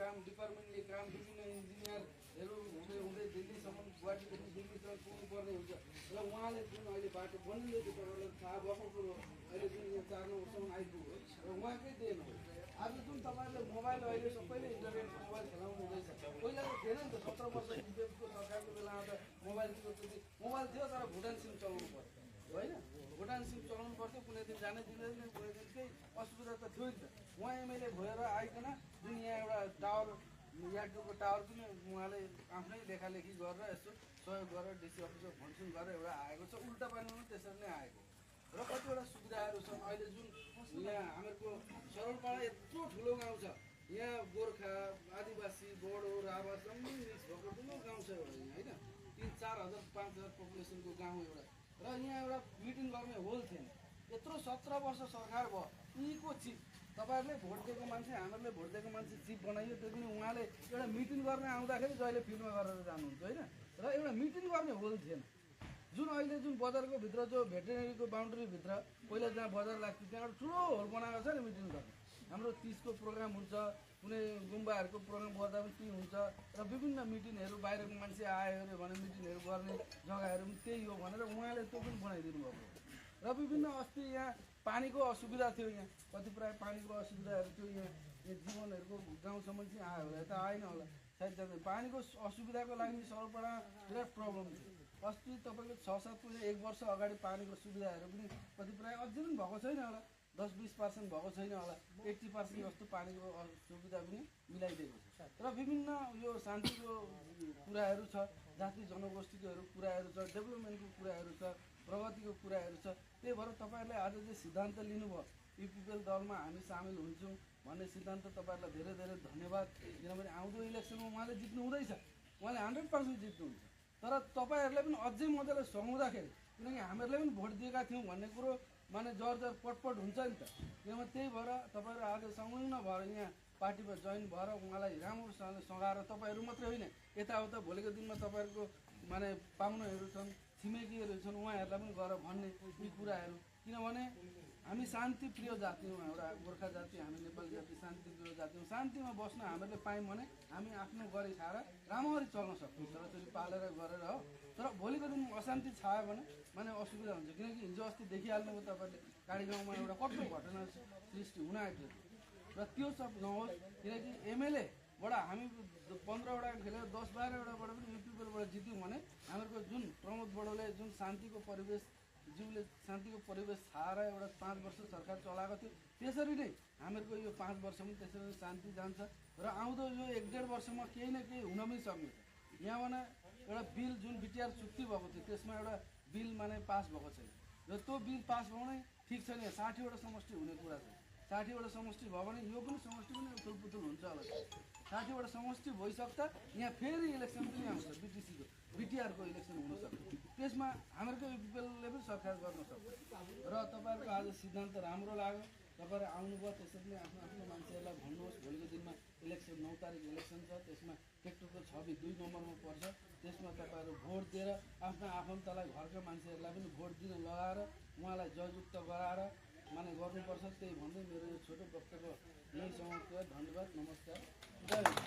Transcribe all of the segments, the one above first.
काम डिपार्टमेन्टले काम विभिन्न इन्जिनियरहरू हुँदै हुँदै दिल्लीसम्म गुवाहाटीदेखि दिल्लीसम्म पुग्नुपर्ने हुन्छ र उहाँले जुन अहिले बाटो बनिँदैछ तपाईँलाई थाहा भएको कुरो अहिले जुन यो 4 नम्बरसम्म आइपुग्यो र उहाँकै देन हो। आज जुन तपाईँहरूले मोबाइल अहिले सबैले इन्टरनेटको मोबाइल खेलाउनु हुँदैछ, पहिला त थिएन नि त। 17 वर्ष युपिएफको सरकारको बेलामा त मोबाइल थियो तर भुटान सिम चलाउनु पर्थ्यो होइन। भुटान सिम चलाउनु पर्थ्यो, कुनै दिन जानै दिँदैन, कुनै दिन केही असुविधा त थियो नि त। उहाँ एमएलए भएर आइकन जुन यहाँ एउटा टावर यार्डको टावर पनि उहाँले आफ्नै लेखालेखी गरेर यसो सहयोग गरेर डिसी अफिसर फन्सन गरेर एउटा आएको छ। उल्टा पानीमा पनि त्यसरी नै आएको र कतिवटा सुविधाहरू छन्। अहिले जुन यहाँ हामीहरूको सरलपाडा यत्रो ठुलो गाउँ छ, यहाँ गोर्खा आदिवासी बोडो राभा सबै मिक्स भएको ठुलो गाउँ छ एउटा यहाँ होइन। 3-4 हजार 5,000 पपुलेसनको गाउँ एउटा र यहाँ एउटा मिटिङ गर्ने होल थिएन। यत्रो 17 वर्ष सरकार भयो, यहीँको चिफ तपाईँहरूले भोट दिएको मान्छे, हामीहरूले भोट दिएको मान्छे चिफ बनाइयो। त्यो पनि उहाँले एउटा मिटिङ गर्न आउँदाखेरि जहिले फिल्डमा गरेर जानुहुन्छ होइन। र एउटा मिटिङ गर्ने होल थिएन। जुन अहिले जुन बजारको भित्र जो भेटेरिनेरीको बााउन्ड्रीभित्र पहिला जहाँ बजार लाग्थ्यो त्यहाँ एउटा ठुलो होल बनाएको छ नि मिटिङ गर्ने। हाम्रो 30 को प्रोग्राम हुन्छ, कुनै गुम्बाहरूको प्रोग्राम गर्दा पनि त्यही हुन्छ र विभिन्न मिटिङहरू बाहिरको मान्छे आयो अरे भने मिटिङहरू गर्ने जग्गाहरू पनि त्यही हो भनेर उहाँले त्यो पनि बनाइदिनु भएको र विभिन्न अस्ति यहाँ पानीको असुविधा थियो। यहाँ कतिपय पानीको असुविधाहरू थियो। यहाँ जीवनहरूको गाउँसम्म चाहिँ आयो होला, यता आएन होला सायद जाँदैन। पानीको असुविधाको लागि सरलपाडा विराट प्रब्लम थियो। अस्ति तपाईँको 6-7 1 वर्ष अगाडि पानीको सुविधाहरू पनि कतिपय अझै पनि भएको छैन होला, 10-20% भएको छैन होला, 80% जस्तो पानीको सुविधा पनि मिलाइदिएको छ। र विभिन्न यो शान्तिको कुराहरू छ, जाति जनगोष्ठीकोहरू कुराहरू छ, डेभलपमेन्टको कुराहरू छ, प्रगतिको कुराहरू छ। त्यही भएर तपाईँहरूले आज चाहिँ सिद्धान्त लिनुभयो युपिपिएल दलमा हामी सामेल हुन्छौँ भन्ने सिद्धान्त तपाईँहरूलाई धेरै धेरै धन्यवाद। किनभने आउँदो इलेक्सनमा उहाँले जित्नु हुँदैछ, उहाँले 100% जित्नुहुन्छ। तर तपाईँहरूले पनि अझै मजाले सघाउँदाखेरि, किनकि हामीहरूले पनि भोट दिएका थियौँ भन्ने कुरो माने जर पटपट हुन्छ नि त। किनभने त्यही भएर तपाईँहरू आज संलग्न भएर यहाँ पार्टीमा जोइन भएर उहाँलाई राम्रोसँगले सघाएर तपाईँहरू मात्रै होइन, यताउता भोलिको दिनमा तपाईँहरूको माने पाहुनाहरू छन्, छिमेकीहरू छन्, उहाँहरूलाई पनि गएर भन्ने यी कुराहरू। किनभने हामी शान्तिप्रिय जाति हौँ, एउटा गोर्खा जाति, हामी नेपाली जाति शान्तिप्रिय जाति हौँ। शान्तिमा बस्न हामीहरूले पायौँ भने हामी आफ्नो गरी खाएर राम्ररी चल्न सक्छौँ, छोराछोरी पालेर गरेर हो। तर भोलिको दिन अशान्ति छायो भने माने असुविधा हुन्छ। किनकि हिजो अस्ति देखिहाल्नुभयो तपाईँले, काडी गाउँमा एउटा कठोर घटना सृष्टि हुन आँट्यो र त्यो सब नहोस्। किनकि एमएलएबाट हामी 15वटा खेलेर 10-12वटाबाट पनि युपिपिएलबाट जित्यौँ भने हामीहरूको जुन प्रमोद बडोले जुन शान्तिको परिवेश ज्यूले शान्तिको परिवेश छाएर एउटा 5 वर्ष सरकार चलाएको थियो, त्यसरी नै हामीहरूको यो 5 वर्ष पनि त्यसरी नै शान्ति जान्छ र आउँदो यो 1-1.5 वर्षमा केही न केही हुन पनि सक्ने छ। यहाँ भने एउटा बिल जुन बिटिआर चुक्ति भएको थियो त्यसमा एउटा बिल माने पास भएको छैन र त्यो बिल पास भयो भने ठिक छ नि, 60वटा समष्टि हुने कुरा छ। 60वटा समष्टि भयो भने यो पनि समष्टि पनि उथलपुथल हुन्छ होला। 60वटा समष्टि भइसक्दा यहाँ फेरि इलेक्सन पनि आउँछ, बिटिसीको बिटिआरको इलेक्सन हुनसक्छ। त्यसमा हामीहरूको युपिपिएलले पनि सरकार गर्न सक्छ र तपाईँहरूको आज सिद्धान्त राम्रो लाग्यो। तपाईँहरू आउनुभयो, त्यसरी नै आफ्नो आफ्नो मान्छेहरूलाई भन्नुहोस् भोलिको दिनमा इलेक्सन 9 तारिक इलेक्सन छ, त्यसमा ट्रेक्टरको छवि 2 नम्बरमा पर्छ। त्यसमा तपाईँहरू भोट दिएर आफ्ना आफन्तलाई घरका मान्छेहरूलाई पनि भोट दिन लगाएर उहाँलाई जययुक्त गराएर माने गर्नुपर्छ। त्यही भन्दै मेरो यो छोटो वक्तव्य यही समाप्त भयो। धन्यवाद, नमस्कार, जय हिन्द।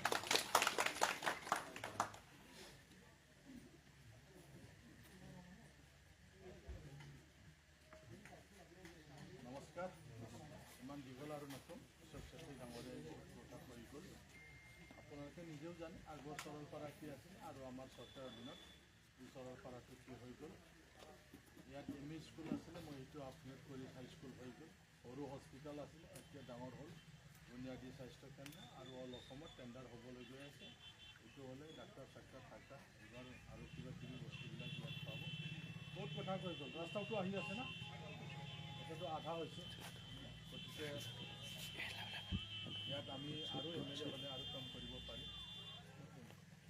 নমস্কাৰ, ইমান দীঘল আৰু নতুন সৰস্বতী ডাঙৰে কথা কৈ গ'ল। আপোনালোকে নিজেও জানে আগৰ সৰলপাৰা কি আছিল আৰু আমাৰ চৰকাৰৰ দিনত এই সৰলপাৰাটো কি হৈ গ'ল। ইয়াত এম ই স্কুল আছিলে, মই এইটো আপগ্ৰেড কৰি হাইস্কুল হৈ গ'ল। সৰু হস্পিটেল আছিলে, এতিয়া ডাঙৰ হ'ল। বুনিয়াদী স্বাস্থ্য কেন্দ্ৰ আৰু অল অসমত টেণ্ডাৰ হ'বলৈ গৈ আছে। এইটো হ'লে ডাক্তৰ চাক্তৰ থাকা এইবাৰ আৰু কিবা কিবি বস্তুবিলাক ইয়াত পাব। বহুত কথা কৈ গ'ল। ৰাস্তাটো আহি আছে না, এতিয়াতো আধা হৈছে। গতিকে ইয়াত আমি আৰু এমএলএ হ'লে আৰু কাম কৰিব পাৰিম।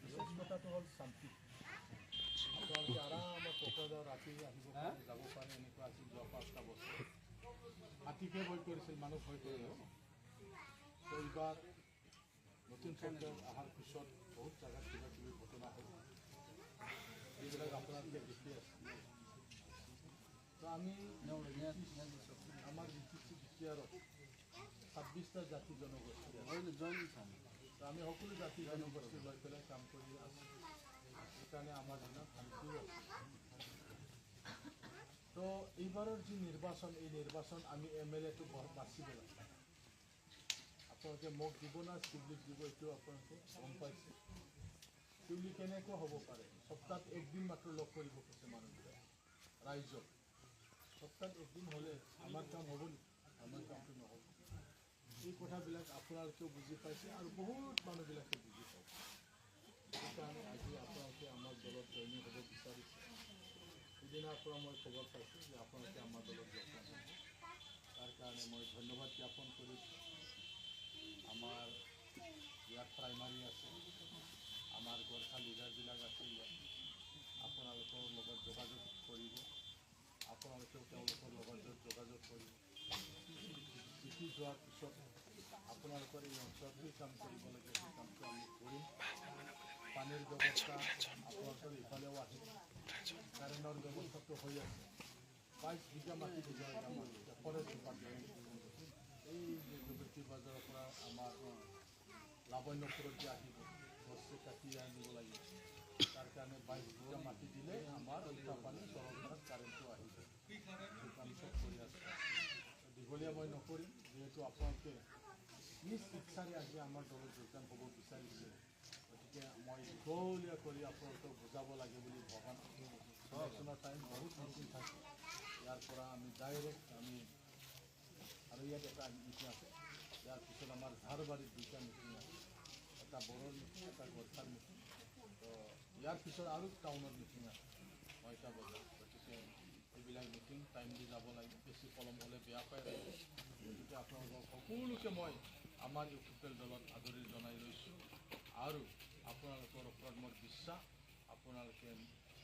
বিশেষ কথাটো হ'ল শান্তি। আপোনালোকে আৰামত পকৰা ৰাতি আহিব পাৰে, যাব পাৰে, এনেকুৱা আছিল যোৱা 5টা বছৰ। হাতীকে ভয় কৰিছিল, মানুহ ভয় কৰিলে। এইবাৰ নতুন চৰকাৰ অহাৰ পিছত বহুত জেগাত কিবা কিবি ঘটনা হ'ল, এইবিলাক আপোনালোকে দেখি আছে। তো আমি আমাৰ বিটিআৰত 26টা জাতি জনগোষ্ঠী আছে। আমি সকলো জাতি জনগোষ্ঠী লৈ পেলাই কাম কৰি আছোঁ সেইকাৰণে আমাৰ দিনত শান্তিও আছে তো এইবাৰৰ যি নিৰ্বাচন এই নিৰ্বাচন আমি MLA-টো বাচিব লাগে আপোনালোকে মোক দিব না চিভিলিক দিব এইটো আপোনালোকে গম পাইছে চিভিলি কেনেকুৱা হ'ব পাৰে সপ্তাহত একদিন মাত্ৰ লগ কৰিব কৈছে মানুহবিলাক ৰাইজক সপ্তাহত একদিন হ'লে আমাৰ কাম হ'ব নেকি আমাৰ কামটো নহ'ব এই কথাবিলাক আপোনালোকেও বুজি পাইছে আৰু বহুত মানুহবিলাকে বুজি পাইছে সেইকাৰণে আজি আপোনালোকে আমাৰ দলত জইন হ'ব বিচাৰিছে সিদিনাৰ পৰা মই খবৰ পাইছোঁ যে আপোনালোকে আমাৰ দলত যোগদান হ'ব তাৰ কাৰণে মই ধন্যবাদ জ্ঞাপন কৰিছোঁ আমাৰ ইয়াত প্ৰাইমাৰী আছে আমাৰ গোৰ্খা লিডাৰবিলাক আছে ইয়াত আপোনালোকৰ লগত যোগাযোগ কৰিব আপোনালোকেও তেওঁলোকৰ লগত যোগাযোগ কৰিব জিকি যোৱাৰ পিছত আপোনালোকৰ এই অঞ্চলত কি কাম কৰিব লাগে সেই কামটো আমি কৰিম পানীৰ ব্যৱস্থা আপোনালোকৰ ইফালেও আহিব কাৰেণ্টৰ ব্যৱস্থাটো হৈ আছে 22 বিঘা মাটি দিব লাগে আমাৰ ফৰেষ্ট ডিপাৰ্টমেণ্ট এই জুবিতি বজাৰৰ পৰা আমাৰ লাবণ্যপুৰত যে আহিব গছে কাটি আনিব লাগিব তাৰ কাৰণে 22 বিঘা মাটি দিলে আমাৰ উল্টাপানী চৰকাৰত কাৰেণ্টটো আহিব সেই কাম চব কৰি আছে দীঘলীয়া মই নকৰিম যিহেতু আপোনালোকে নিজ ইচ্ছাৰে আজি আমাৰ দলত যোগদান হ'ব বিচাৰিছে গতিকে মই দীঘলীয়া কৰি আপোনালোকক বুজাব লাগে বুলি ভবা আলোচনাৰ টাইম বহুত মিটিং থাকে ইয়াৰ পৰা আমি ডাইৰেক্ট আমি আৰু ইয়াত এটা মিটিং আছে ইয়াৰ পিছত আমাৰ ঝাৰবাৰীত 2টা মিটিং আছে এটা বড়োৰ মিটিং এটা গোৰ্খাৰ মিটিং তো ইয়াৰ পিছত আৰু টাউনৰ মিটিং আছে 9টা বজাত গতিকে এইবিলাক মিটিং টাইম দি যাব লাগে বেছি পলম হ'লে বেয়া পায় গতিকে আপোনালোকক সকলোকে মই আমাৰ ইউপিপিএল দলত আদৰি জনাই লৈছোঁ আৰু আপোনালোকৰ ওপৰত মোৰ বিশ্বাস আপোনালোকে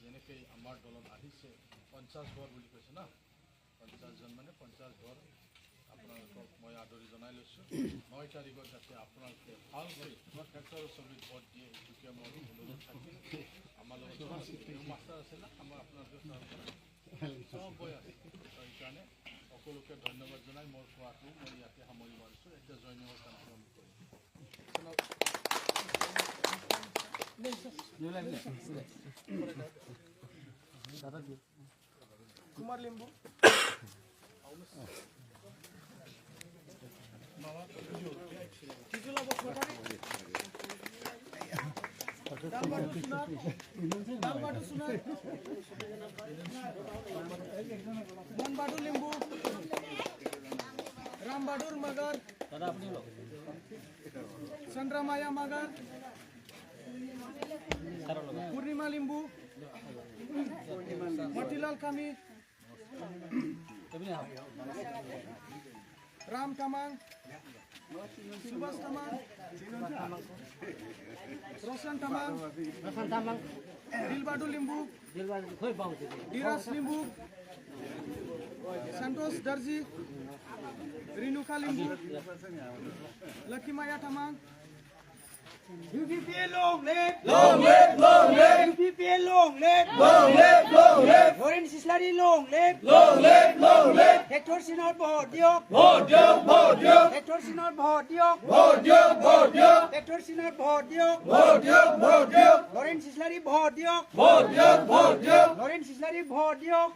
যেনেকৈ আমাৰ দলত আহিছে 50 ঘৰ বুলি কৈছে না 50জন মানে 50 ঘৰ আপোনালোকক মই আদৰি জনাই লৈছোঁ 9 তাৰিখত যাতে আপোনালোকে ভালকৈ ট্ৰেক্টৰৰ ছবিত ভোট দিয়ে এইটোকে মোৰ অনুৰোধ থাকিল আমাৰ লগত মাষ্টাৰ আছে না আমাৰ আপোনালোকে চব গৈ আছে সেইকাৰণে সকলোকে ধন্যবাদ জনাই মোৰ কোৱাটো মই ইয়াতে সামৰি মাৰিছোঁ এতিয়া জইনিঙৰ কামটো আমি কৰিম কুমাৰ লিম্বু मोहन बहादुर लिंबू राम बहादुर मगर चंद्रमाया मगर पूर्णिमा लिंबू मोतीलाल कामी राम तमांग सुभाष तमांग रोशन तमांग दिलबाडू लिंबू धीराज लिंबू संतोष दर्जी रिनुका लिंबू लक्कीमाया Tamang UPPL long live, UPPL long live, Lawrence Islari long live, Hector Sinor Bhodiok, Hector Sinor Bhodiok, Hector Sinor Bhodiok, Lawrence Islari Bhodiok, Lawrence Islari Bhodiok,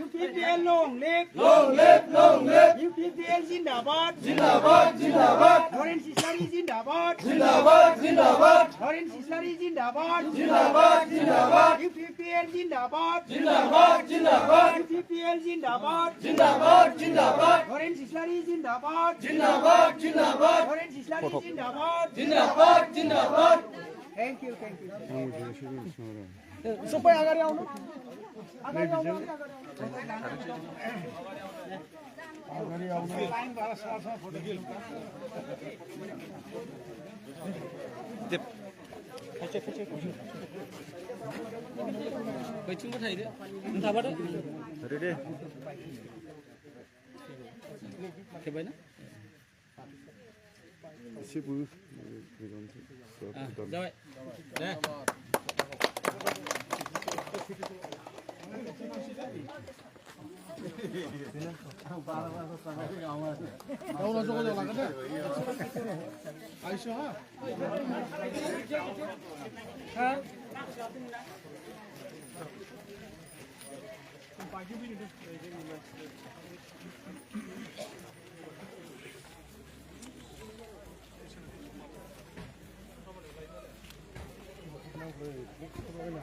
UPPL long live, UPPL Zindabad, Lawrence Islari Zindabad, Lawrence Islari Zindabad, UPPL Zindabad, UPPL Zindabad, Lawrence Islari Zindabad, Lawrence Islari Zindabad. Thank you. Supaya agar ya uno. Kucing berapa ini? Entah apa dah. Ready? Coba na? Siapa? Jawab. Dah. আইসো হ্যাঁ হ্যাঁ না